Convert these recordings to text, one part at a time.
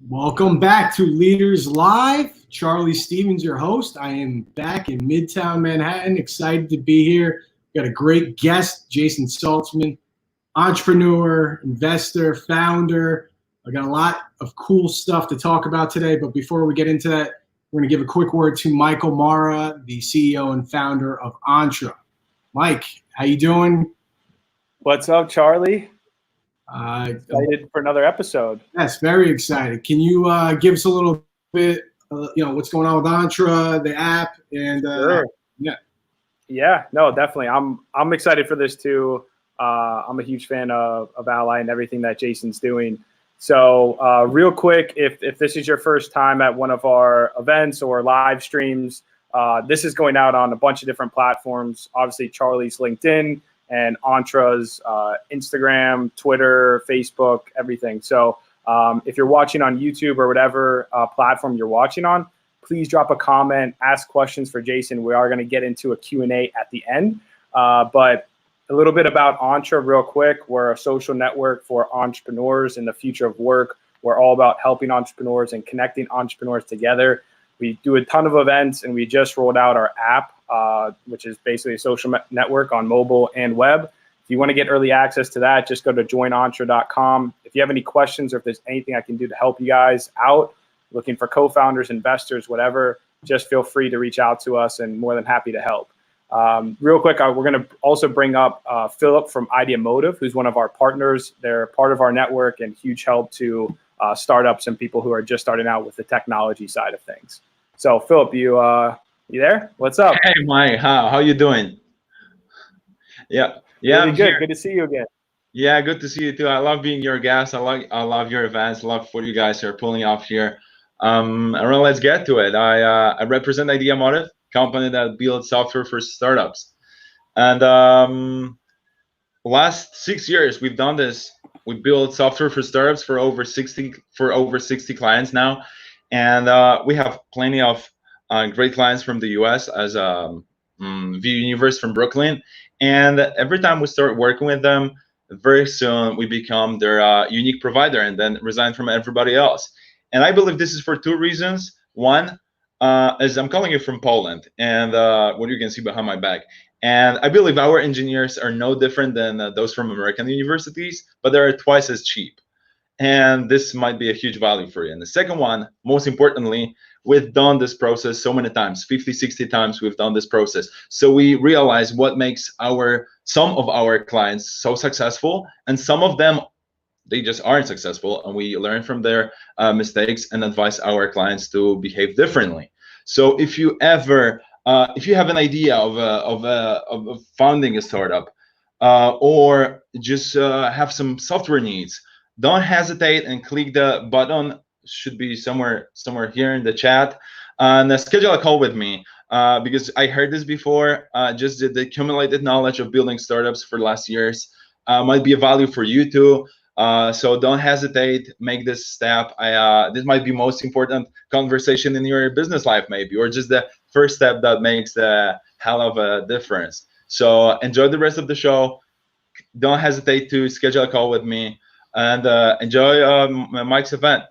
Welcome back to Leaders Live. Charlie Stevens, your host. I am back in Midtown Manhattan. Excited to be here. Got a great guest, Jason Saltzman, entrepreneur, investor, founder. I got a lot of cool stuff to talk about today. But before we get into that, we're going to give a quick word to Michael Mara, the CEO and founder of Entre. Mike, how you doing? What's up, Charlie? Excited for another episode. Yes, very excited. Can you give us a little bit, what's going on with Entre, the app, and Sure. Yeah, no, definitely. I'm excited for this too. I'm a huge fan of Ally and everything that Jason's doing. So real quick, if this is your first time at one of our events or live streams, this is going out on a bunch of different platforms. Obviously, Charlie's LinkedIn and Entre's Instagram, Twitter, Facebook, everything. So if you're watching on YouTube or whatever platform you're watching on, please drop a comment, ask questions for Jason. We are going to get into a Q&A at the end. But a little bit about Entre real quick. We're a social network for entrepreneurs in the future of work. We're all about helping entrepreneurs and connecting entrepreneurs together. We do a ton of events, and we just rolled out our app, which is basically a social network on mobile and web. If you want to get early access to that, just go to joinentre.com. If you have any questions or if there's anything I can do to help you guys out, looking for co-founders, investors, whatever, just feel free to reach out to us, and more than happy to help. Real quick, we're going to also bring up Philip from Idea Motive, who's one of our partners. They're part of our network and huge help to startups and people who are just starting out with the technology side of things. So, Philip, you there? What's up? Hey, Mike. How you doing? Yeah, Really I'm good. here. Good to see you again. Yeah, good to see you too. I love being your guest. I love your events. Love what you guys are pulling off here. And well, let's get to it. I represent Idea Motive, company that builds software for startups. And last 6 years we've done this. We built software for startups for over 60 clients now, and we have plenty of great clients from the U.S. as VU Universe from Brooklyn. And every time we start working with them, very soon we become their unique provider and then resign from everybody else. And I believe this is for two reasons. One, is I'm calling you from Poland, and what you can see behind my back. And I believe our engineers are no different than those from American universities, but they're twice as cheap. And this might be a huge value for you. And the second one, most importantly, we've done this process so many times, 50, 60 times we've done this process. So we realize what makes some of our clients so successful, and some of them, they just aren't successful, and we learn from their mistakes and advise our clients to behave differently. So if you have an idea of founding a startup, or just have some software needs, don't hesitate and click the button. Should be somewhere here in the chat, and schedule a call with me, because I heard this before. Just the accumulated knowledge of building startups for last years might be a value for you too. So don't hesitate, make this step. This might be most important conversation in your business life, maybe, or just the first step that makes a hell of a difference. So enjoy the rest of the show. Don't hesitate to schedule a call with me, and enjoy Mike's event.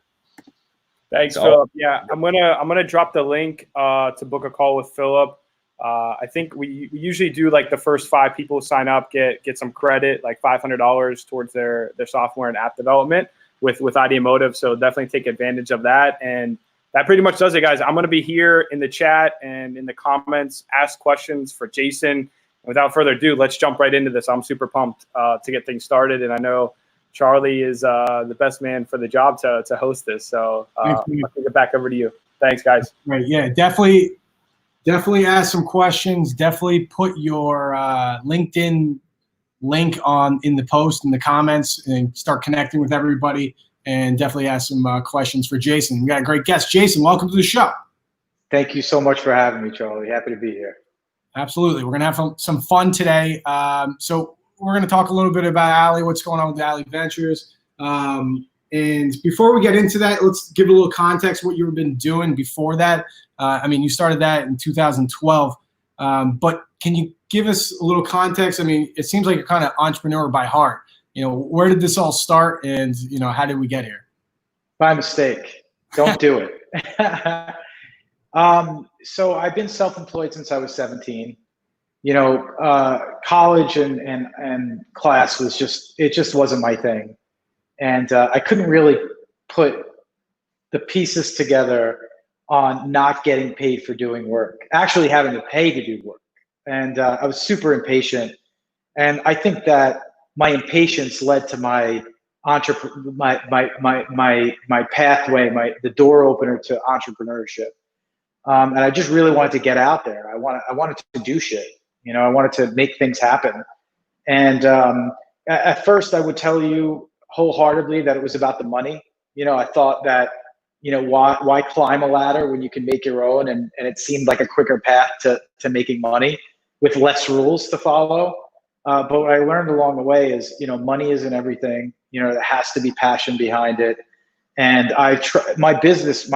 Thanks, Philip. Yeah, I'm gonna drop the link to book a call with Philip. I think we usually do like the first 5 people sign up get some credit, like $500 towards their software and app development with Idea Motive. So definitely take advantage of that. And that pretty much does it, guys. I'm gonna be here in the chat and in the comments, ask questions for Jason. Without further ado, let's jump right into this. I'm super pumped to get things started, and I know Charlie is the best man for the job to host this. So I'll take it back over to you. Thanks, guys. Right, yeah, definitely ask some questions. Definitely put your LinkedIn link in the post, in the comments, and start connecting with everybody. And definitely ask some questions for Jason. We got a great guest. Jason, welcome to the show. Thank you so much for having me, Charlie. Happy to be here. Absolutely. We're going to have some fun today. So we're going to talk a little bit about Ally, what's going on with Ally Ventures. And before we get into that, let's give a little context what you've been doing before that. I mean, you started that in 2012, but can you give us a little context? I mean, it seems like you're kind of entrepreneur by heart. Where did this all start, and how did we get here? By mistake. Don't do it. So I've been self-employed since I was 17. College and class was just wasn't my thing. And I couldn't really put the pieces together on not getting paid for doing work, actually having to pay to do work. And I was super impatient. And I think that my impatience led to my pathway, the door opener to entrepreneurship. And I just really wanted to get out there. I wanted to do shit. I wanted to make things happen. And at first, I would tell you wholeheartedly that it was about the money. I thought that, why climb a ladder when you can make your own? And it seemed like a quicker path to making money with less rules to follow. But what I learned along the way is, money isn't everything. There has to be passion behind it. And my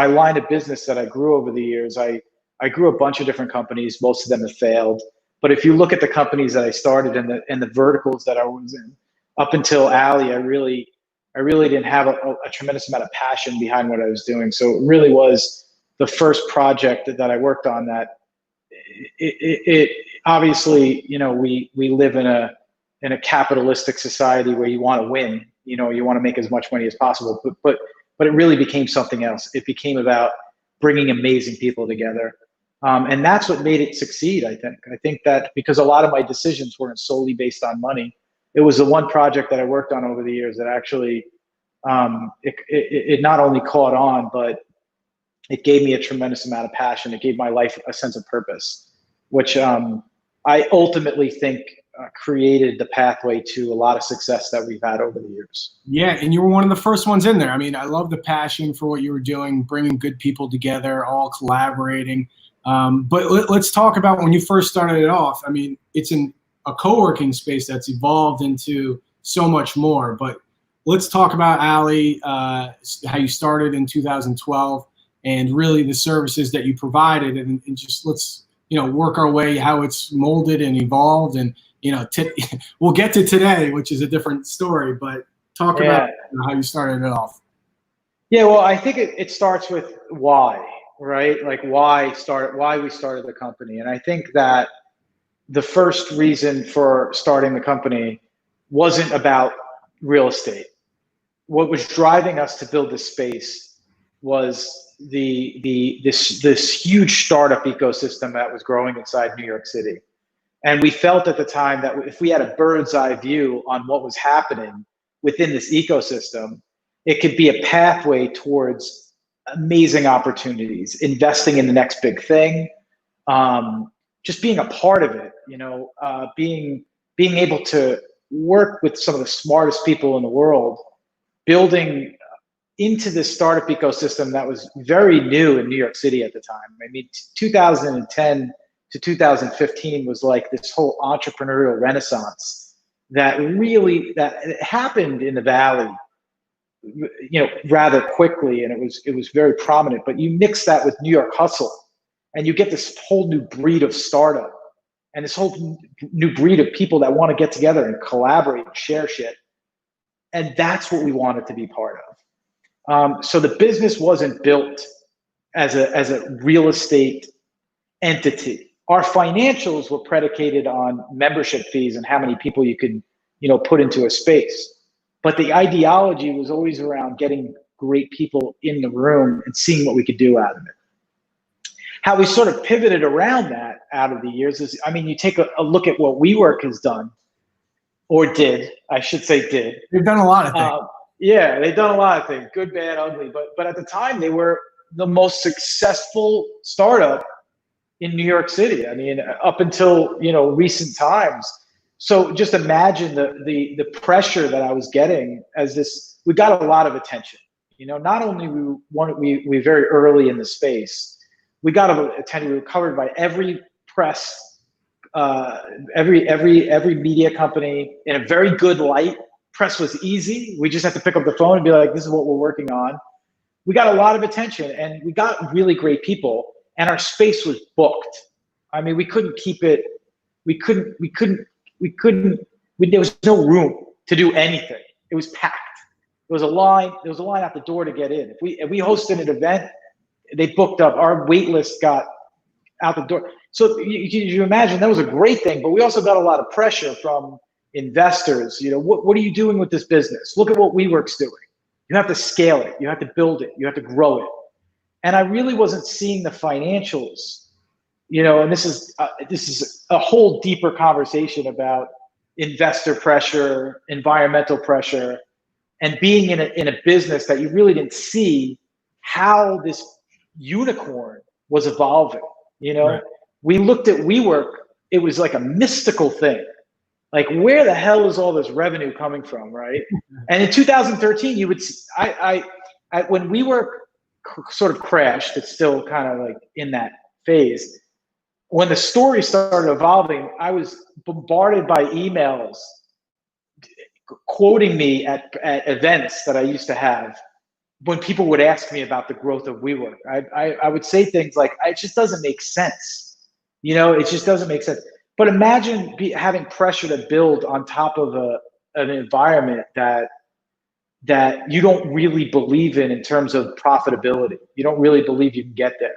line of business that I grew over the years, I grew a bunch of different companies. Most of them have failed. But if you look at the companies that I started and the verticals that I was in, up until Alley, I really didn't have a tremendous amount of passion behind what I was doing. So it really was the first project that I worked on that it obviously, we live in a capitalistic society where you want to win, you want to make as much money as possible, but it really became something else. It became about bringing amazing people together. And that's what made it succeed, I think. I think that because a lot of my decisions weren't solely based on money, it was the one project that I worked on over the years that actually, it not only caught on, but it gave me a tremendous amount of passion. It gave my life a sense of purpose, which I ultimately think created the pathway to a lot of success that we've had over the years. Yeah, and you were one of the first ones in there. I mean, I love the passion for what you were doing, bringing good people together, all collaborating. But let's talk about when you first started it off. I mean, it's in a co-working space that's evolved into so much more. But let's talk about Alley, how you started in 2012, and really the services that you provided, and just let's work our way how it's molded and evolved, and we'll get to today, which is a different story. But talk about how you started it off. Yeah, well, I think it starts with why, right? Like why we started the company. And I think that the first reason for starting the company wasn't about real estate. What was driving us to build this space was this huge startup ecosystem that was growing inside New York City. And we felt at the time that if we had a bird's eye view on what was happening within this ecosystem, it could be a pathway towards amazing opportunities, investing in the next big thing, just being a part of it, being able to work with some of the smartest people in the world, building into this startup ecosystem that was very new in New York City at the time. I mean, 2010 to 2015 was like this whole entrepreneurial renaissance that happened in the Valley, rather quickly, and it was very prominent. But you mix that with New York hustle, and you get this whole new breed of startup, and this whole new breed of people that want to get together and collaborate and share shit. And that's what we wanted to be part of. So the business wasn't built as a real estate entity. Our financials were predicated on membership fees and how many people you could, put into a space. But the ideology was always around getting great people in the room and seeing what we could do out of it. How we sort of pivoted around that out of the years is, you take a look at what WeWork has done, or did, I should say did. They've done a lot of things. Yeah, they've done a lot of things, good, bad, ugly. But at the time, they were the most successful startup in New York City. I mean, up until recent times. So just imagine the pressure that I was getting as this. We got a lot of attention. Not only we very early in the space, we got attention. We were covered by every press, every media company in a very good light. Press was easy. We just had to pick up the phone and be like, "This is what we're working on." We got a lot of attention, and we got really great people, and our space was booked. I mean, we couldn't keep it. There was no room to do anything. It was packed. was a line out the door to get in. If we hosted an event, they booked up, our wait list got out the door. So you imagine that was a great thing, but we also got a lot of pressure from investors. What are you doing with this business? Look at what WeWork's doing. You have to scale it. You have to build it. You have to grow it. And I really wasn't seeing the financials, and this is a whole deeper conversation about investor pressure, environmental pressure, and being in a business that you really didn't see how this unicorn was evolving. Right. We looked at WeWork, it was like a mystical thing. Like, where the hell is all this revenue coming from, right? And in 2013, you would see, when WeWork sort of crashed, it's still kind of like in that phase. When the story started evolving, I was bombarded by emails quoting me at events that I used to have when people would ask me about the growth of WeWork. I would say things like, it just doesn't make sense. It just doesn't make sense. But imagine having pressure to build on top of an environment that you don't really believe in terms of profitability. You don't really believe you can get there.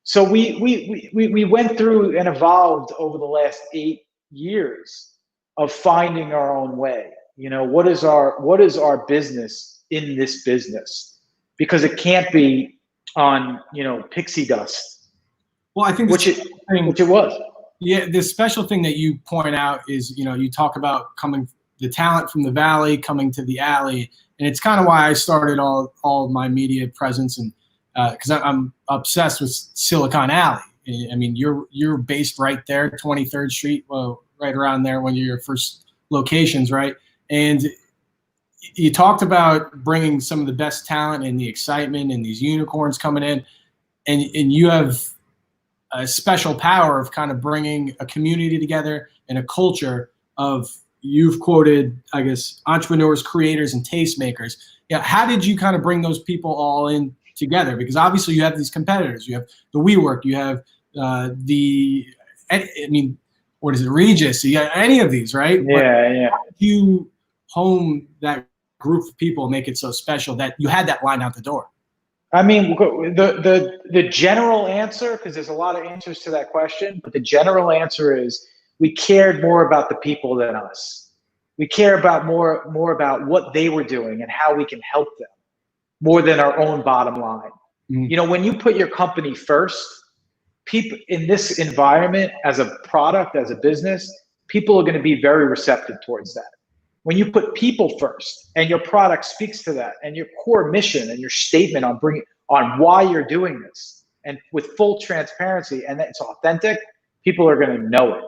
So we went through and evolved over the last 8 years of finding our own way. What is our business in this business? Because it can't be on pixie dust. Well, I think which it was. Yeah, the special thing that you point out is, you talk about the talent from the valley coming to the alley, and it's kind of why I started all my media presence, and because I'm obsessed with Silicon Alley. I mean, you're based right there, 23rd Street, well, right around there, one of your first locations, right? And you talked about bringing some of the best talent and the excitement and these unicorns coming in, and you have a special power of kind of bringing a community together and a culture of, you've quoted, I guess, entrepreneurs, creators, and tastemakers. How did you kind of bring those people all in together? Because obviously you have these competitors. You have the WeWork, you have what is it, Regis? You got any of these, right? Yeah. How did you hone that group of people, make it so special that you had that line out the door? I mean, the general answer, because there's a lot of answers to that question, but the general answer is we cared more about the people than us. We care about more about what they were doing and how we can help them more than our own bottom line. Mm-hmm. When you put your company first, people in this environment, as a product, as a business, people are going to be very receptive towards that. When you put people first and your product speaks to that, and your core mission and your statement on why you're doing this, and with full transparency, and that it's authentic, people are going to know it.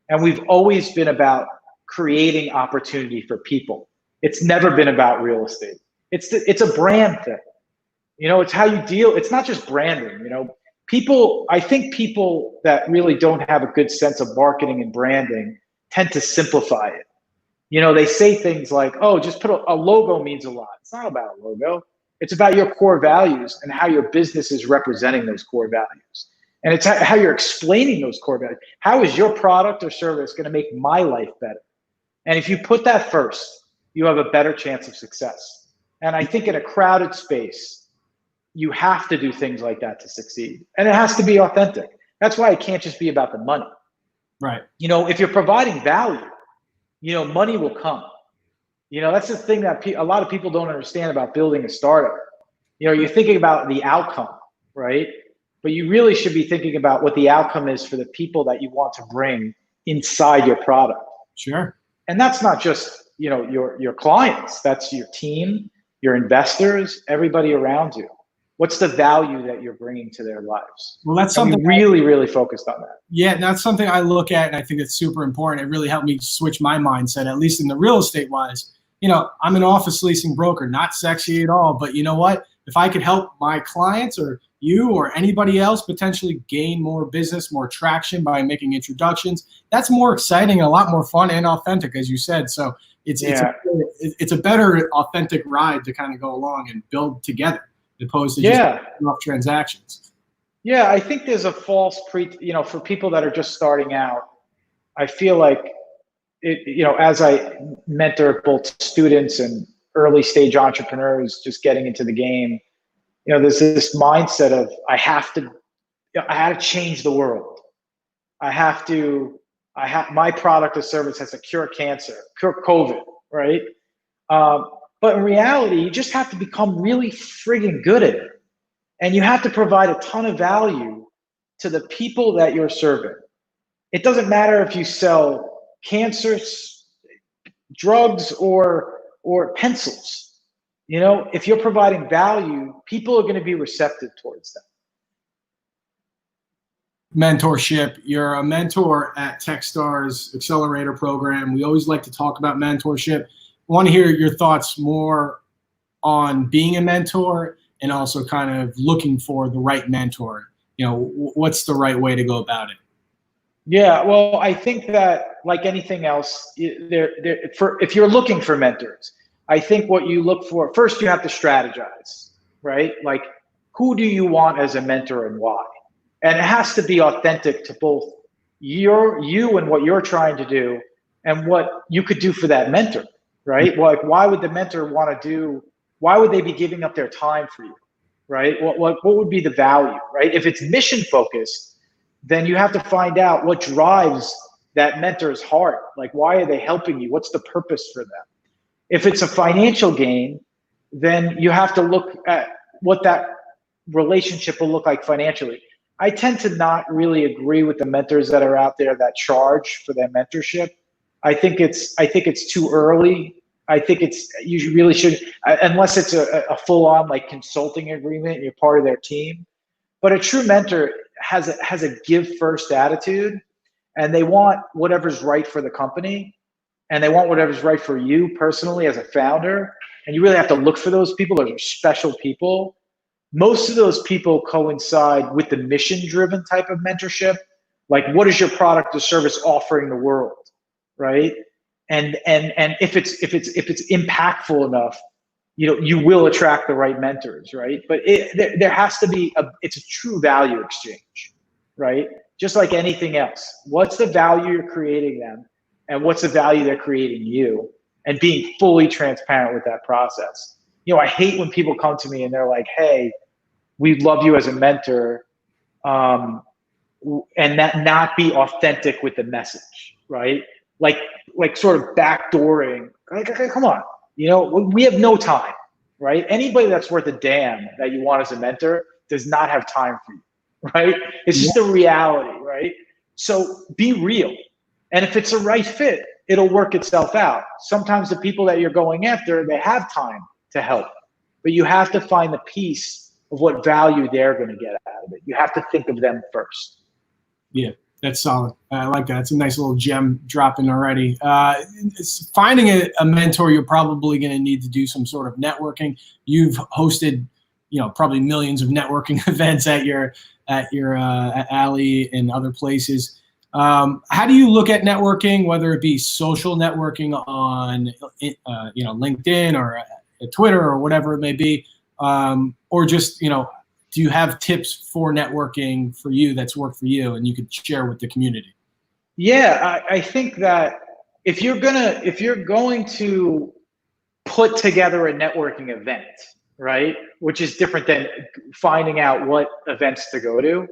And we've always been about creating opportunity for people. It's never been about real estate. It's a brand thing. It's how you deal. It's not just branding. I think people that really don't have a good sense of marketing and branding tend to simplify it. They say things like, oh, just put a logo means a lot. It's not about a logo. It's about your core values and how your business is representing those core values. And it's how you're explaining those core values. How is your product or service going to make my life better? And if you put that first, you have a better chance of success. And I think in a crowded space, you have to do things like that to succeed. And it has to be authentic. That's why it can't just be about the money. Right. If you're providing value, money will come. That's the thing that a lot of people don't understand about building a startup. You're thinking about the outcome, right? But you really should be thinking about what the outcome is for the people that you want to bring inside your product. Sure. And that's not just, your clients. That's your team, your investors, everybody around you. What's the value that you're bringing to their lives? Well, that's something really focused on that. Yeah, that's something I look at, and I think it's super important. It really helped me switch my mindset, at least in the real estate wise. I'm an office leasing broker, not sexy at all, but you know what? If I could help my clients or you or anybody else potentially gain more business, more traction by making introductions, that's more exciting, a lot more fun and authentic, as you said. So it's a better authentic ride to kind of go along and build together, as opposed to just off transactions. Yeah, I think there's a false for people that are just starting out. I feel like as I mentor both students and early stage entrepreneurs just getting into the game, you know, there's this mindset of I had to change the world. My product or service has to cure cancer, cure COVID, right? But in reality, you just have to become really friggin' good at it. And you have to provide a ton of value to the people that you're serving. It doesn't matter if you sell cancer drugs or pencils. You know, if you're providing value, people are going to be receptive towards that. Mentorship. You're a mentor at Techstars accelerator program. We always like to talk about mentorship. I want to hear your thoughts more on being a mentor and also kind of looking for the right mentor. You know, what's the right way to go about it? Yeah, well, I think that like anything else, if you're looking for mentors, I think what you look for, first you have to strategize, right? Like, who do you want as a mentor and why? And it has to be authentic to both you and what you're trying to do and what you could do for that mentor, right? Like, why would the mentor want to do, why would they be giving up their time for you, right? What would be the value, right? If it's mission focused, then you have to find out what drives that mentor's heart. Like, why are they helping you? What's the purpose for them? If it's a financial gain, then you have to look at what that relationship will look like financially. I tend to not really agree with the mentors that are out there that charge for their mentorship. I think it's too early. I think you really should, unless it's a full-on like consulting agreement and you're part of their team. But a true mentor has a give first attitude, and they want whatever's right for the company, and they want whatever's right for you personally as a founder. And you really have to look for those people. Those are special people. Most of those people coincide with the mission-driven type of mentorship. Like, what is your product or service offering the world, right? And if it's impactful enough, you know, you will attract the right mentors, right? But there has to be it's a true value exchange, right? Just like anything else. What's the value you're creating them, and what's the value they're creating you, and being fully transparent with that process. You know, I hate when people come to me and they're like, "Hey, we love you as a mentor," and that not be authentic with the message, right? Like sort of backdooring. Like, okay, come on. You know, we have no time, right? Anybody that's worth a damn that you want as a mentor does not have time for you, right? It's just a reality, right? So be real. And if it's a right fit, it'll work itself out. Sometimes the people that you're going after, they have time to help, but you have to find the piece of what value they're going to get out of it. You have to think of them first. Yeah. That's solid. I like that. It's a nice little gem dropping already. Finding a mentor, you're probably going to need to do some sort of networking. You've hosted, you know, probably millions of networking events at your Alley and other places. How do you look at networking, whether it be social networking on, you know, LinkedIn or Twitter or whatever it may be, or just, you know, do you have tips for networking for you that's worked for you and you could share with the community? Yeah, I think that if you're going to put together a networking event, right, which is different than finding out what events to go to,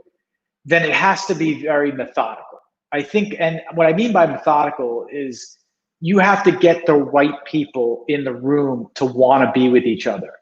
then it has to be very methodical. I think, and what I mean by methodical is you have to get the right people in the room to want to be with each other.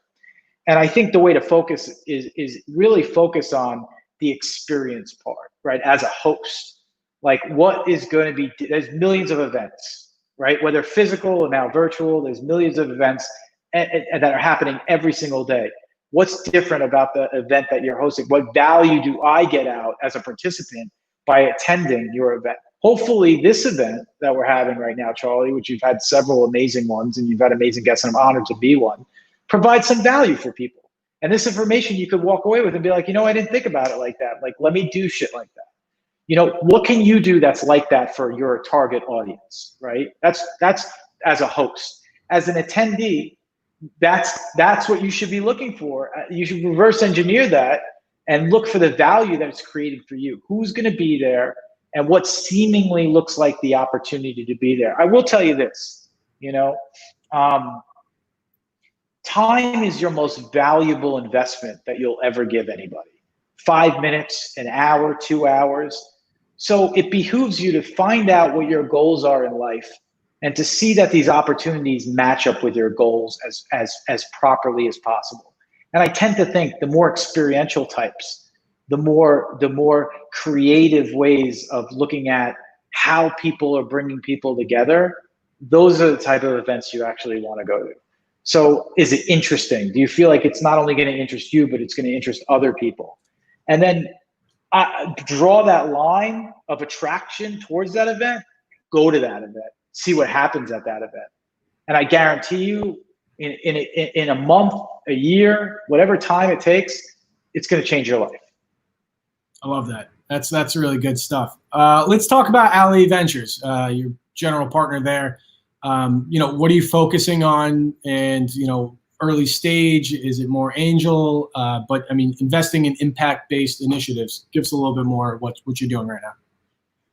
And I think the way to focus is really focus on the experience part, right? As a host, like what is going to be, there's millions of events, right? Whether physical or now virtual, there's millions of events that are happening every single day. What's different about the event that you're hosting? What value do I get out as a participant by attending your event? Hopefully this event that we're having right now, Charlie, which you've had several amazing ones and you've had amazing guests and I'm honored to be one, provide some value for people. And this information you could walk away with and be like, you know, I didn't think about it like that. Like, let me do shit like that. You know, what can you do that's like that for your target audience, right? That's as a host. As an attendee, that's what you should be looking for. You should reverse engineer that and look for the value that it's creating for you. Who's going to be there and what seemingly looks like the opportunity to be there. I will tell you this, you know, time is your most valuable investment that you'll ever give anybody. 5 minutes, an hour, 2 hours. So it behooves you to find out what your goals are in life and to see that these opportunities match up with your goals as properly as possible. And I tend to think the more experiential types, the more creative ways of looking at how people are bringing people together, those are the type of events you actually want to go to. So is it interesting? Do you feel like it's not only going to interest you, but it's going to interest other people? And then draw that line of attraction towards that event, go to that event, see what happens at that event. And I guarantee you, in a month, a year, whatever time it takes, it's going to change your life. I love that. That's really good stuff. Let's talk about Alley Ventures, your general partner there. What are you focusing on? And, early stage, is it more angel? But I mean, investing in impact-based initiatives. Give us a little bit more what you're doing right now.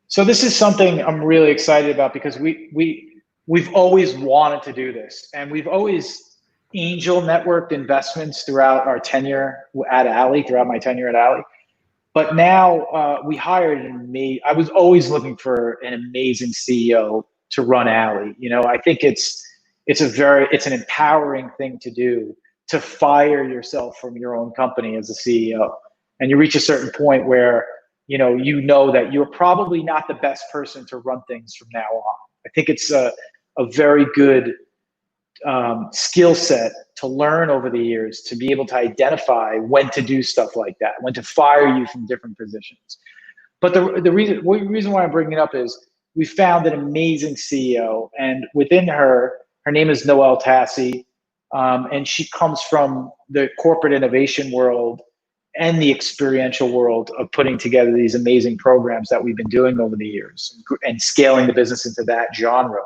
So this is something I'm really excited about because we've always wanted to do this, and we've always angel networked investments throughout our tenure at Alley, throughout my tenure at Alley. But now we hired I was always looking for an amazing CEO to run Alley. I think it's an empowering thing to do, to fire yourself from your own company as a CEO. And you reach a certain point where you know that you're probably not the best person to run things from now on. I think it's a very good skill set to learn over the years, to be able to identify when to do stuff like that, when to fire you from different positions. But the reason why I'm bringing it up is we found an amazing CEO, and within her name is Noelle Tassi, and she comes from the corporate innovation world and the experiential world of putting together these amazing programs that we've been doing over the years and scaling the business into that genre.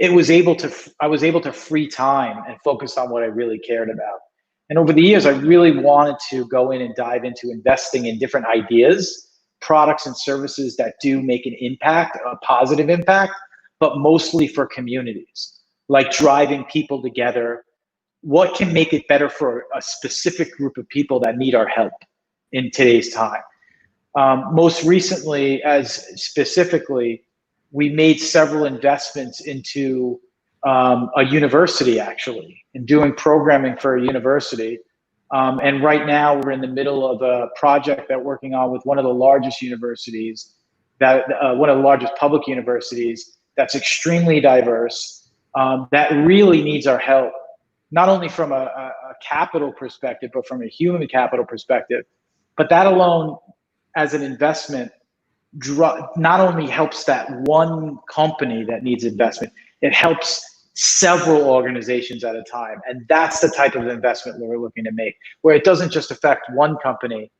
I was able to free time and focus on what I really cared about. And over the years, I really wanted to go in and dive into investing in different ideas, products and services that do make an impact, a positive impact, but mostly for communities, like driving people together. What can make it better for a specific group of people that need our help in today's time? Most recently, we made several investments into a university, actually, and doing programming for a university. And right now we're in the middle of a project that we're working on with one of the largest universities, one of the largest public universities that's extremely diverse, that really needs our help, not only from a capital perspective, but from a human capital perspective. But that alone, as an investment, not only helps that one company that needs investment, it helps several organizations at a time. And that's the type of investment that we're looking to make, where it doesn't just affect one company,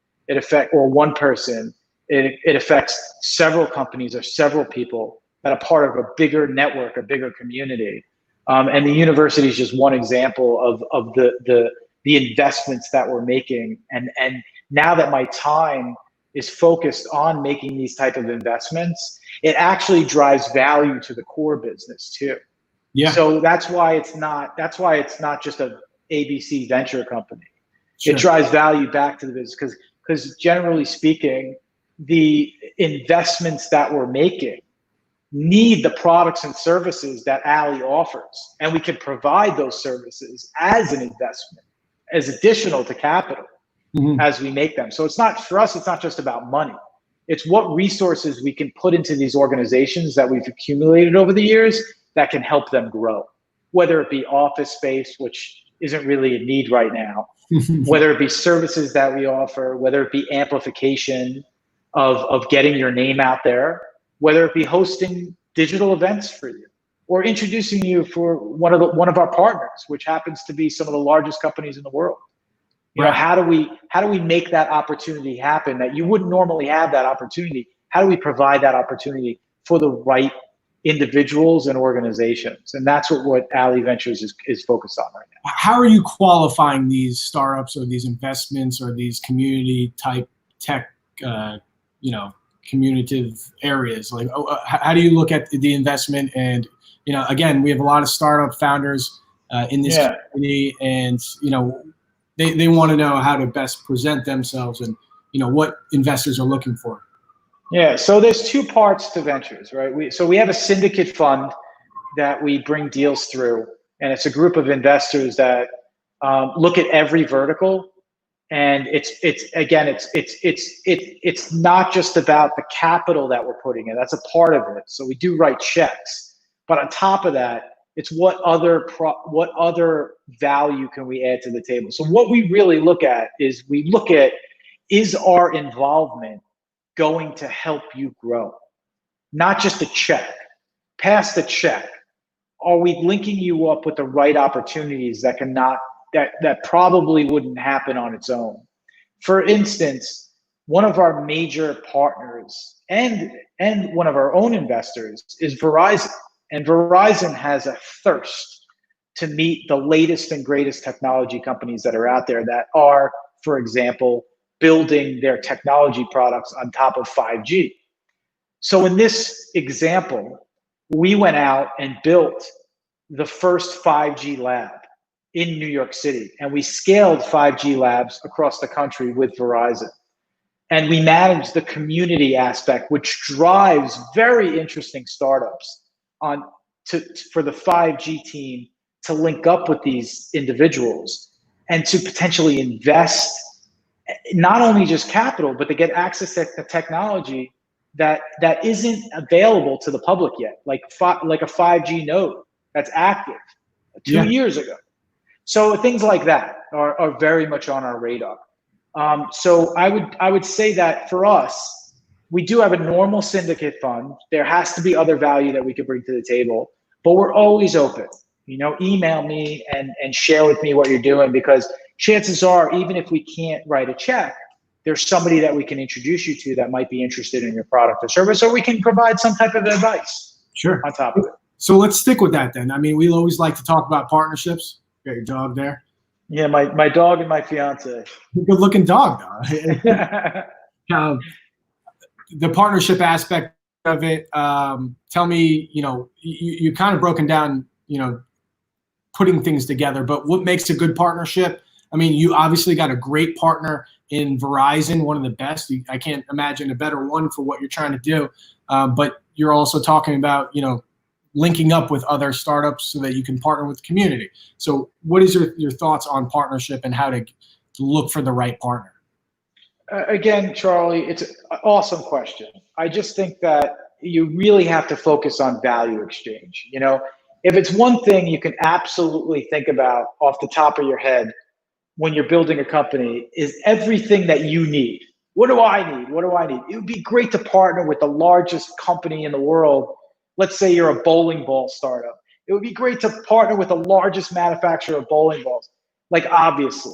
or one person, it affects several companies or several people that are part of a bigger network, a bigger community. And the university is just one example of the investments that we're making. And now that my time is focused on making these type of investments, it actually drives value to the core business too. Yeah. So that's why it's not just a ABC venture company. Sure. It drives value back to the business because generally speaking, the investments that we're making need the products and services that Alley offers, and we can provide those services as an investment, as additional to capital. Mm-hmm. As we make them. So it's not just about money. It's what resources we can put into these organizations that we've accumulated over the years that can help them grow, whether it be office space, which isn't really a need right now, whether it be services that we offer, whether it be amplification of getting your name out there, whether it be hosting digital events for you, or introducing you for one of our partners, which happens to be some of the largest companies in the world. How do we make that opportunity happen that you wouldn't normally have that opportunity? How do we provide that opportunity for the right individuals and organizations? And that's what Alley Ventures is focused on right now. How are you qualifying these startups or these investments or these community type tech, communicative areas? Like, how do you look at the investment? And, again, we have a lot of startup founders in this community, and they want to know how to best present themselves and what investors are looking for. Yeah, so there's two parts to ventures, right? We have a syndicate fund that we bring deals through, and it's a group of investors that look at every vertical, and it's not just about the capital that we're putting in. That's a part of it. So we do write checks, but on top of that, it's what other value can we add to the table. So what we really look at is is our involvement going to help you grow? Not just a check. Past the check, are we linking you up with the right opportunities that probably wouldn't happen on its own? For instance, one of our major partners and one of our own investors is Verizon. And Verizon has a thirst to meet the latest and greatest technology companies that are out there that are, for example, building their technology products on top of 5G. So in this example, we went out and built the first 5G lab in New York City, and we scaled 5G labs across the country with Verizon. And we managed the community aspect, which drives very interesting startups for the 5G team to link up with these individuals and to potentially invest not only just capital, but to get access to the technology that isn't available to the public yet, like a 5G node that's active 2 years ago. So things like that are very much on our radar. So I would say that for us, we do have a normal syndicate fund. There has to be other value that we could bring to the table, but we're always open. Email me and share with me what you're doing, because chances are, even if we can't write a check, there's somebody that we can introduce you to that might be interested in your product or service, or we can provide some type of advice on top of it. So let's stick with that then. I mean, we always like to talk about partnerships. Got your dog there? Yeah, my dog and my fiance. Good looking dog, though. The partnership aspect of it, tell me, you kind of broken down, putting things together, but what makes a good partnership? I mean, you obviously got a great partner in Verizon, one of the best. I can't imagine a better one for what you're trying to do. But you're also talking about, linking up with other startups so that you can partner with the community. So what is your thoughts on partnership and how to look for the right partner? Again, Charlie, it's an awesome question. I just think that you really have to focus on value exchange. If it's one thing you can absolutely think about off the top of your head when you're building a company is everything that you need. What do I need? What do I need? It would be great to partner with the largest company in the world. Let's say you're a bowling ball startup. It would be great to partner with the largest manufacturer of bowling balls. Like, obviously,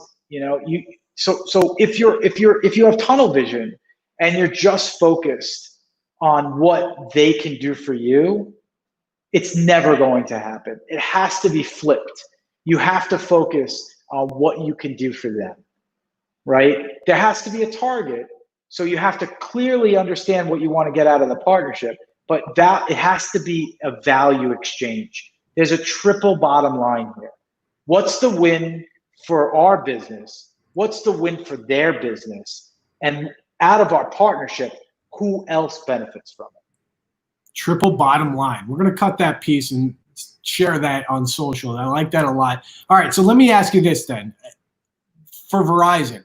so if you have tunnel vision and you're just focused on what they can do for you, it's never going to happen. It has to be flipped. You have to focus on what you can do for them, right? There has to be a target. So you have to clearly understand what you want to get out of the partnership, but it has to be a value exchange. There's a triple bottom line here. What's the win for our business? What's the win for their business? And out of our partnership, who else benefits from it? Triple bottom line. We're going to cut that piece and share that on social. I like that a lot. All right, so let me ask you this then. For Verizon,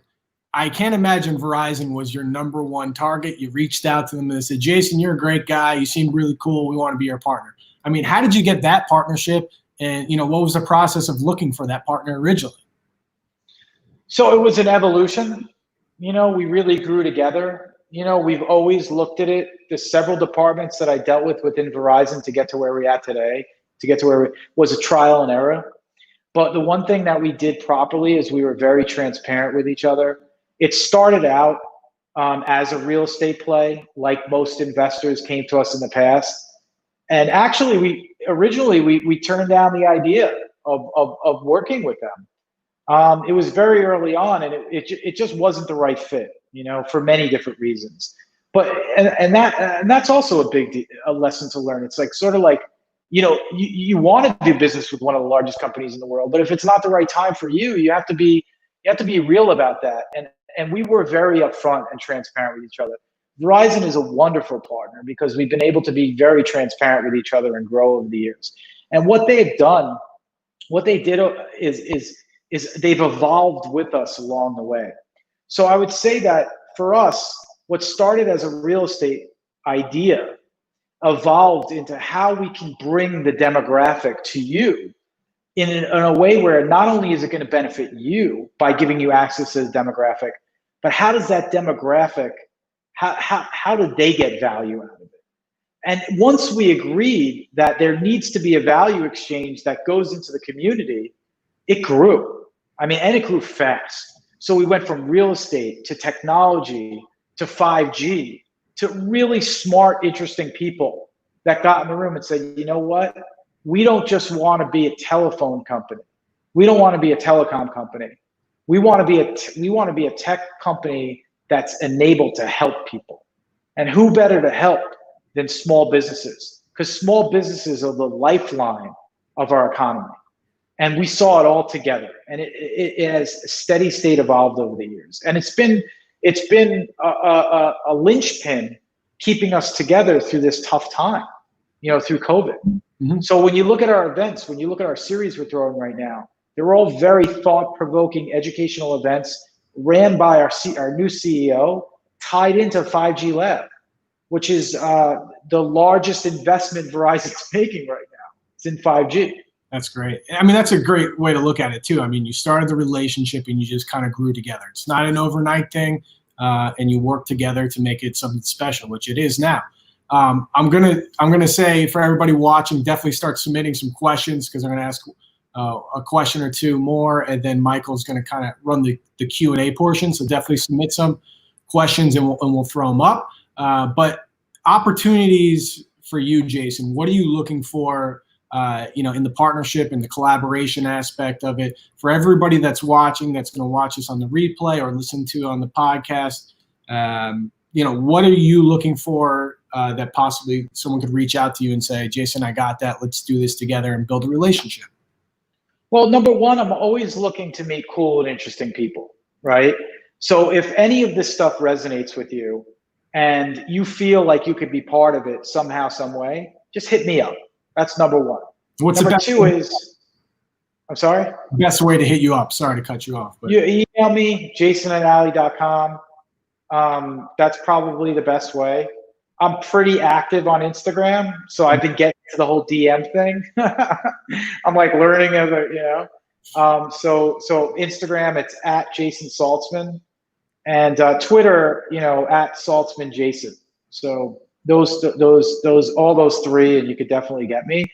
I can't imagine Verizon was your number one target. You reached out to them and said, Jason, you're a great guy. You seem really cool. We want to be your partner. I mean, how did you get that partnership? And, what was the process of looking for that partner originally? So it was an evolution. We really grew together. We've always looked at it. There's several departments that I dealt with within Verizon to get to where we're at today, to get to where it was a trial and error. But the one thing that we did properly is we were very transparent with each other. It started out as a real estate play, like most investors came to us in the past. And actually, we turned down the idea of working with them. It was very early on, and it just wasn't the right fit, for many different reasons. But and that's also a lesson to learn. It's like sort of like you want to do business with one of the largest companies in the world, but if it's not the right time for you, you have to be real about that. And we were very upfront and transparent with each other. Verizon is a wonderful partner because we've been able to be very transparent with each other and grow over the years. And what they have done, what they did is they've evolved with us along the way. So I would say that for us, what started as a real estate idea evolved into how we can bring the demographic to you in a way where not only is it going to benefit you by giving you access to the demographic, but how does that demographic, how do they get value out of it? And once we agreed that there needs to be a value exchange that goes into the community, it grew. I mean, and it grew fast. So we went from real estate to technology to 5G to really smart, interesting people that got in the room and said, you know what? We don't just want to be a telephone company. We don't want to be a telecom company. We want to be a tech company that's enabled to help people. And who better to help than small businesses? Because small businesses are the lifeline of our economy. And we saw it all together. And it has steady state evolved over the years. And it's been a linchpin keeping us together through this tough time, through COVID. Mm-hmm. So when you look at our events, when you look at our series we're throwing right now, they're all very thought-provoking educational events ran by our new CEO, tied into 5G Lab, which is the largest investment Verizon's making right now. It's in 5G. That's great. I mean, that's a great way to look at it too. I mean, you started the relationship and you just kind of grew together. It's not an overnight thing, and you work together to make it something special, which it is now. I'm gonna say for everybody watching, definitely start submitting some questions because I'm gonna ask a question or two more, and then Michael's gonna kind of run the Q&A portion. So definitely submit some questions and we'll throw them up. But opportunities for you, Jason, what are you looking for? In the partnership and the collaboration aspect of it, for everybody that's watching, that's going to watch this on the replay or listen to on the podcast, what are you looking for that possibly someone could reach out to you and say, Jason, I got that. Let's do this together and build a relationship. Well, number one, I'm always looking to meet cool and interesting people, right? So if any of this stuff resonates with you and you feel like you could be part of it somehow, some way, just hit me up. That's number one. What's number the best two is, I'm sorry? Best way to hit you up. Sorry to cut you off. But. You email me, jason@alley.com. That's probably the best way. I'm pretty active on Instagram, so I've been getting to the whole DM thing. I'm like learning as so Instagram, it's @JasonSaltzman, and Twitter, @SaltzmanJason. So all those three, and you could definitely get me.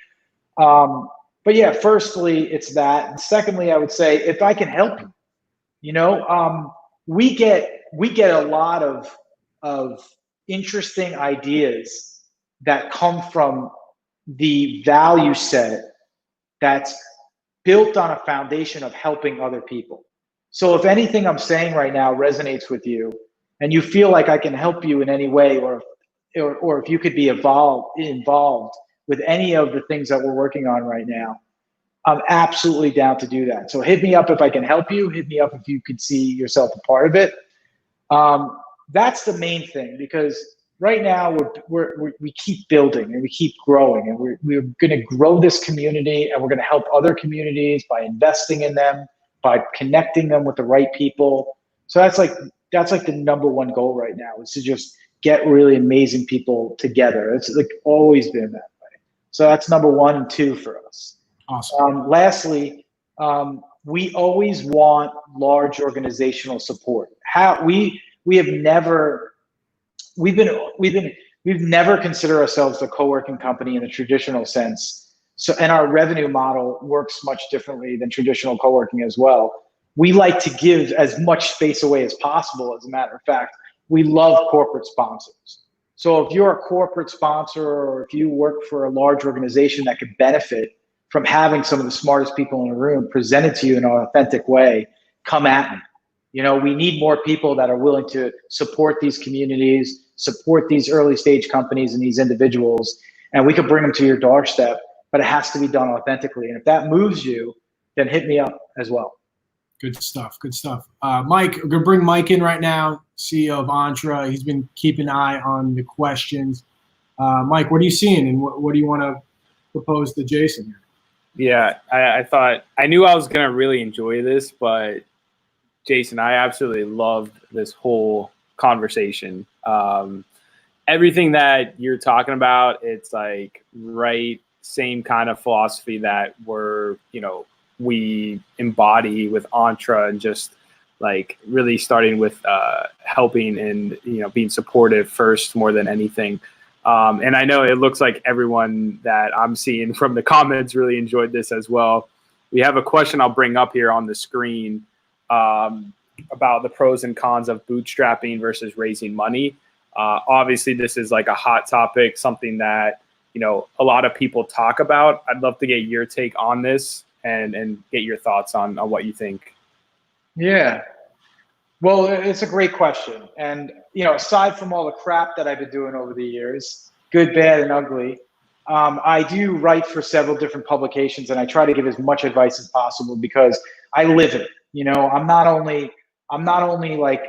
But yeah, firstly, it's that. And secondly, I would say if I can help you, we get a lot of interesting ideas that come from the value set that's built on a foundation of helping other people. So if anything I'm saying right now resonates with you and you feel like I can help you in any way, or if you could be involved with any of the things that we're working on right now, I'm absolutely down to do that. So hit me up if I can help you. Hit me up if you could see yourself a part of it. That's the main thing, because right now we keep building and we keep growing, and we're going to grow this community, and we're going to help other communities by investing in them, by connecting them with the right people. So that's like the number one goal right now, is to just get really amazing people together. It's like always been that way. So that's number one and two for us. Awesome. Lastly, we always want large organizational support. We've never considered ourselves a co-working company in the traditional sense. So, and our revenue model works much differently than traditional co-working as well. We like to give as much space away as possible. As a matter of fact, we love corporate sponsors. So if you're a corporate sponsor, or if you work for a large organization that could benefit from having some of the smartest people in the room presented to you in an authentic way, come at me. We need more people that are willing to support these communities, support these early stage companies and these individuals, and we could bring them to your doorstep but it has to be done authentically. And if that moves you, then hit me up as well. Good stuff. Good stuff. Mike, we're going to bring Mike in right now, CEO of Entre. He's been keeping an eye on the questions. Mike, what are you seeing, and what do you want to propose to Jason here? Yeah, I thought I knew I was going to really enjoy this, but Jason, I absolutely loved this whole conversation. Everything that you're talking about, it's like same kind of philosophy that we embody with Entre, and just like really starting with helping and being supportive first more than anything. And I know it looks like everyone that I'm seeing from the comments really enjoyed this as well. We have a question I'll bring up here on the screen about the pros and cons of bootstrapping versus raising money. Obviously, this is like a hot topic, something that a lot of people talk about. I'd love to get your take on this and get your thoughts on what you think. Yeah. Well, it's a great question. And, aside from all the crap that I've been doing over the years, good, bad, and ugly, I do write for several different publications, and I try to give as much advice as possible because I live it. I'm not only like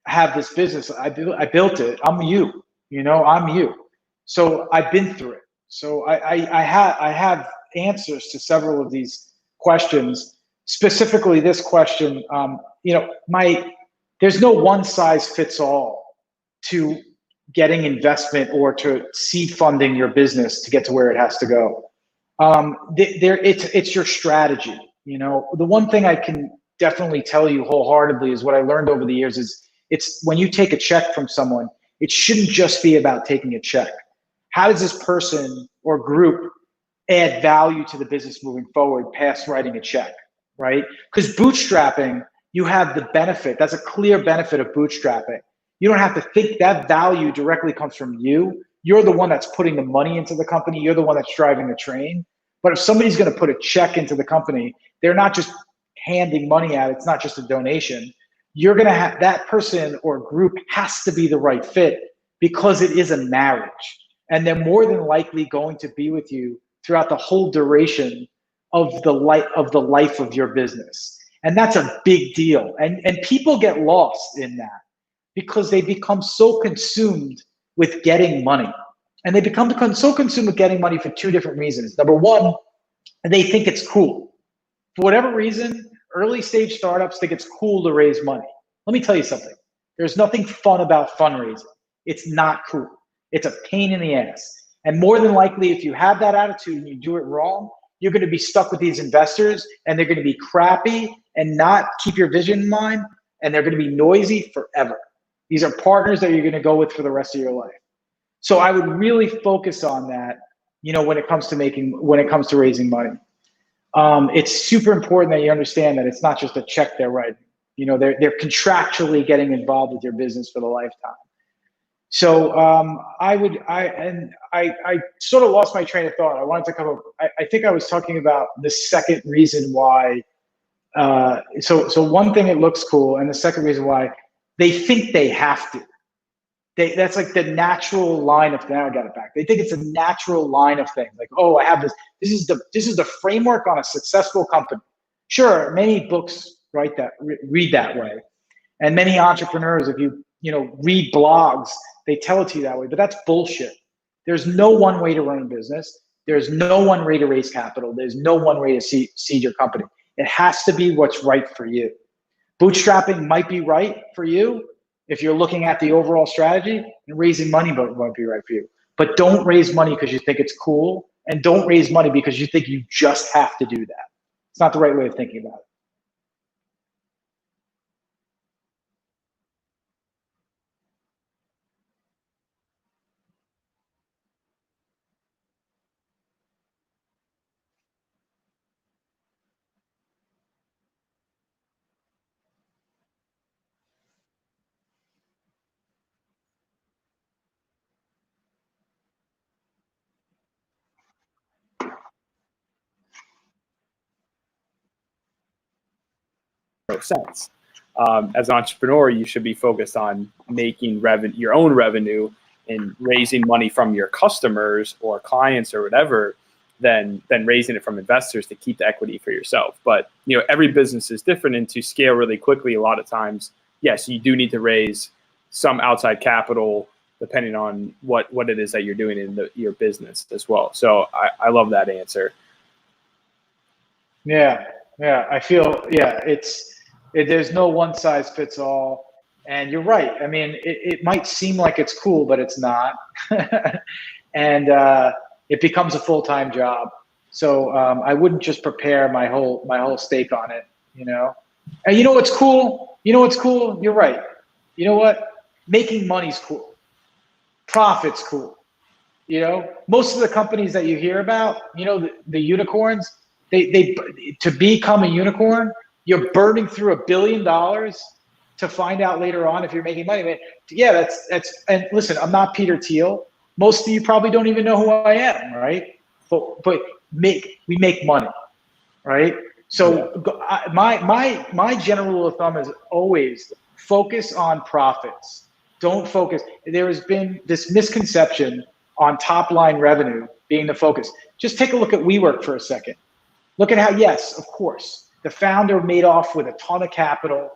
have this business, I built it. I'm you, I'm you. So I've been through it. So I have answers to several of these questions. Specifically, this question, there's no one size fits all to getting investment or to seed funding your business to get to where it has to go. It's your strategy. The one thing I can definitely tell you wholeheartedly is what I learned over the years is it's when you take a check from someone, it shouldn't just be about taking a check. How does this person or group add value to the business moving forward past writing a check, right? Because bootstrapping, you have the benefit. That's a clear benefit of bootstrapping. You don't have to think that value directly comes from you. You're the one that's putting the money into the company. You're the one that's driving the train. But if somebody's going to put a check into the company, they're not just handing money out. It's not just a donation. You're going to have that person or group has to be the right fit because it is a marriage. And they're more than likely going to be with you throughout the whole duration of the life of your business. And that's a big deal. And people get lost in that because they become so consumed with getting money. And they become so consumed with getting money for two different reasons. Number one, they think it's cool. For whatever reason, early stage startups think it's cool to raise money. Let me tell you something. There's nothing fun about fundraising. It's not cool. It's a pain in the ass. And more than likely, if you have that attitude and you do it wrong, you're going to be stuck with these investors and they're going to be crappy and not keep your vision in mind. And they're going to be noisy forever. These are partners that you're going to go with for the rest of your life. So I would really focus on that, when it comes to raising money. It's super important that you understand that it's not just a check they're writing. They're contractually getting involved with your business for the lifetime. So I sort of lost my train of thought. I wanted to cover. I think I was talking about the second reason why. So one thing, it looks cool, and the second reason why they think they have to. That's like the natural line of. Now I got it back. They think it's a natural line of things. Like, oh, I have this. This is the framework on a successful company. Sure, many books read that way, and many entrepreneurs, if you read blogs, they tell it to you that way. But that's bullshit. There's no one way to run a business. There's no one way to raise capital. There's no one way to seed your company. It has to be what's right for you. Bootstrapping might be right for you if you're looking at the overall strategy, and raising money won't be right for you. But don't raise money because you think it's cool, and don't raise money because you think you just have to do that. It's not the right way of thinking about it. Sense. As an entrepreneur, you should be focused on making your own revenue and raising money from your customers or clients or whatever. than raising it from investors to keep the equity for yourself. But every business is different, and to scale really quickly, a lot of times, yes, you do need to raise some outside capital depending on what it is that you're doing in your business as well. So I love that answer. Yeah, I feel, there's no one size fits all. And you're right. I mean, it might seem like it's cool, but it's not. And it becomes a full-time job. So I wouldn't just prepare my whole stake on it, And you know what's cool? You're right. You know what? Making money's cool. Profit's cool. Most of the companies that you hear about, the unicorns, they to become a unicorn, you're burning through $1 billion to find out later on if you're making money. Man, yeah, that's and listen, I'm not Peter Thiel. Most of you probably don't even know who I am, right? But we make money, right? So my general rule of thumb is always focus on profits. Don't focus. There has been this misconception on top line revenue being the focus. Just take a look at WeWork for a second. Look at how, yes, of course, the founder made off with a ton of capital,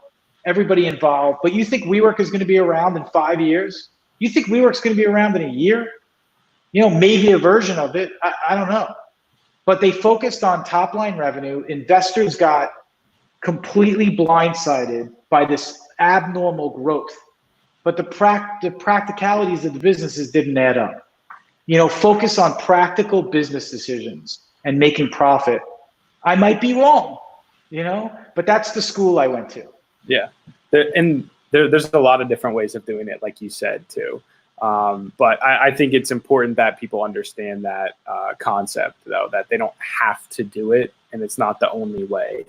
everybody involved, but you think WeWork is going to be around in 5 years? You think WeWork's going to be around in a year? Maybe a version of it. I don't know. But they focused on top line revenue. Investors got completely blindsided by this abnormal growth. But the practicalities of the businesses didn't add up. Focus on practical business decisions and making profit. I might be wrong, but that's the school I went to. Yeah. There's a lot of different ways of doing it, like you said, too. But I think it's important that people understand that concept, though, that they don't have to do it, and it's not the only way.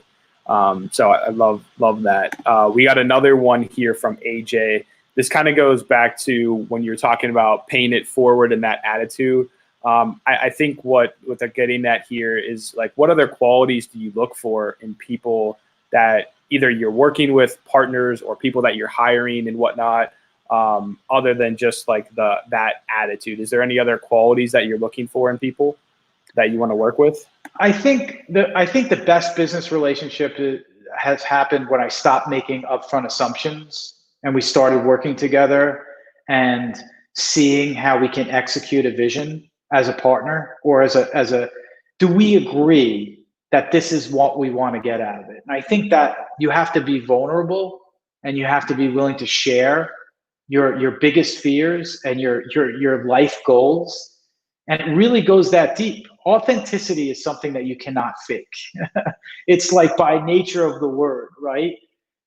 So I love that. We got another one here from AJ. This kind of goes back to when you're talking about paying it forward and that attitude. I think what they're getting at here is, like, what other qualities do you look for in people that either you're working with, partners, or people that you're hiring and whatnot, other than just like that attitude? Is there any other qualities that you're looking for in people that you want to work with? I think the best business relationship has happened when I stopped making upfront assumptions and we started working together and seeing how we can execute a vision as a partner, or as a do we agree that this is what we want to get out of it? And I think that you have to be vulnerable and you have to be willing to share your biggest fears and your life goals. And it really goes that deep. Authenticity is something that you cannot fake. It's like by nature of the word, right?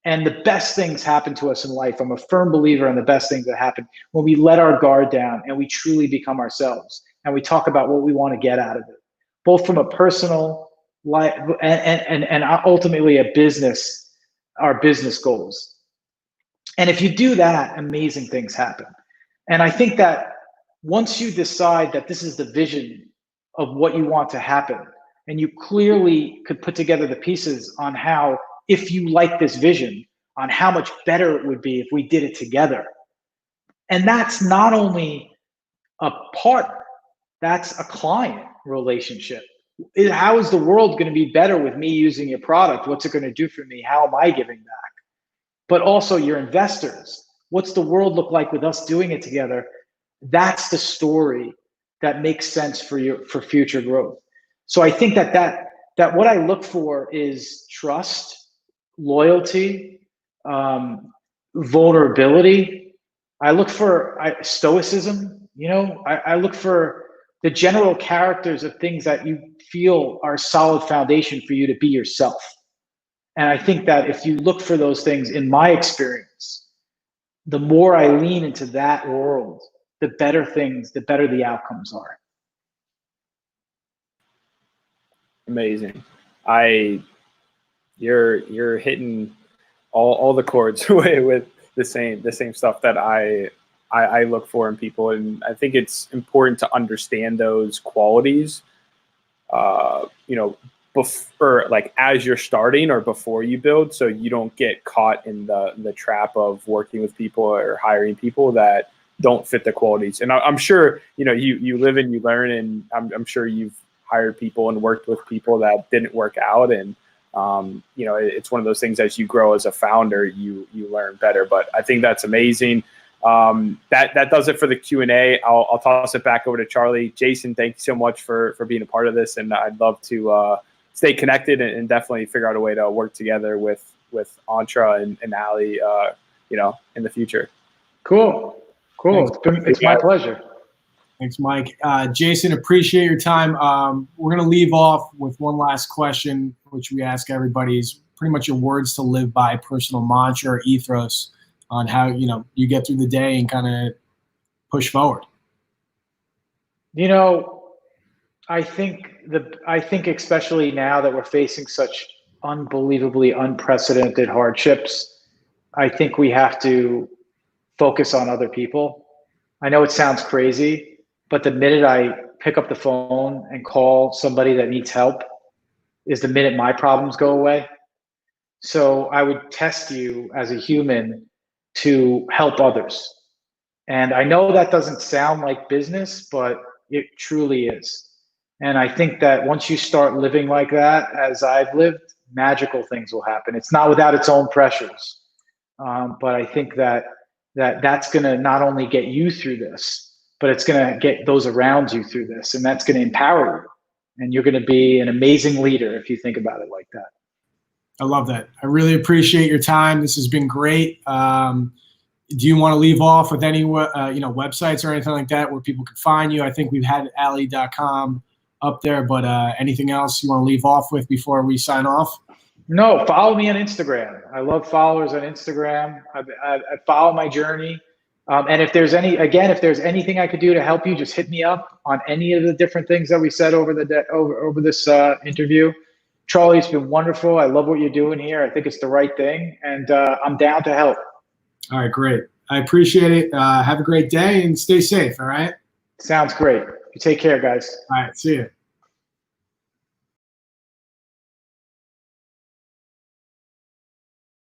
And the best things happen to us in life. I'm a firm believer in the best things that happen when we let our guard down and we truly become ourselves and we talk about what we want to get out of it, both from a personal life and ultimately our business goals. And if you do that, amazing things happen. And I think that once you decide that this is the vision of what you want to happen, and you clearly could put together the pieces on how, if you like this vision, on how much better it would be if we did it together. And that's not only a partner, that's a client relationship. How is the world going to be better with me using your product? What's it going to do for me? How am I giving back? But also your investors. What's the world look like with us doing it together? That's the story that makes sense for future growth. So I think that what I look for is trust, loyalty, vulnerability. I look for stoicism. I look for the general characters of things that you feel are a solid foundation for you to be yourself. And I think that if you look for those things, in my experience, the more I lean into that world, the better the outcomes are. Amazing. You're hitting all the chords with the same stuff that I look for in people, and I think it's important to understand those qualities, before, like, as you're starting or before you build, so you don't get caught in the trap of working with people or hiring people that don't fit the qualities. And I'm sure you live and you learn, and I'm sure you've hired people and worked with people that didn't work out. And, you know, it's one of those things as you grow as a founder, you learn better. But I think that's amazing. That does it for the Q&A. I'll toss it back over to Charlie. Jason, thank you so much for being a part of this. And I'd love to stay connected and definitely figure out a way to work together with Entre and Ali, you know, in the future. Cool. It's my pleasure. Thanks, Mike. Jason, appreciate your time. We're going to leave off with one last question, which we ask everybody is pretty much your words to live by, personal mantra or ethos on how, you know, you get through the day and kind of push forward. You know, I think especially now that we're facing such unbelievably unprecedented hardships, I think we have to focus on other people. I know it sounds crazy, but the minute I pick up the phone and call somebody that needs help is the minute my problems go away. So I would test you as a human to help others. And I know that doesn't sound like business, but it truly is. And I think that once you start living like that, as I've lived, magical things will happen. It's not without its own pressures. But I think that's going to not only get you through this, but it's going to get those around you through this. And that's going to empower you. And you're going to be an amazing leader if you think about it like that. I love that. I really appreciate your time. This has been great. Do you want to leave off with any websites or anything like that where people can find you? I think we've had ali.com up there, but anything else you want to leave off with before we sign off? No, follow me on Instagram. I love followers on Instagram. I follow my journey. And if there's anything I could do to help you, just hit me up on any of the different things that we said over this interview. Charlie, it's been wonderful. I love what you're doing here. I think it's the right thing, and I'm down to help. All right, great. I appreciate it. Have a great day and stay safe, all right? Sounds great. You take care, guys. All right, see you.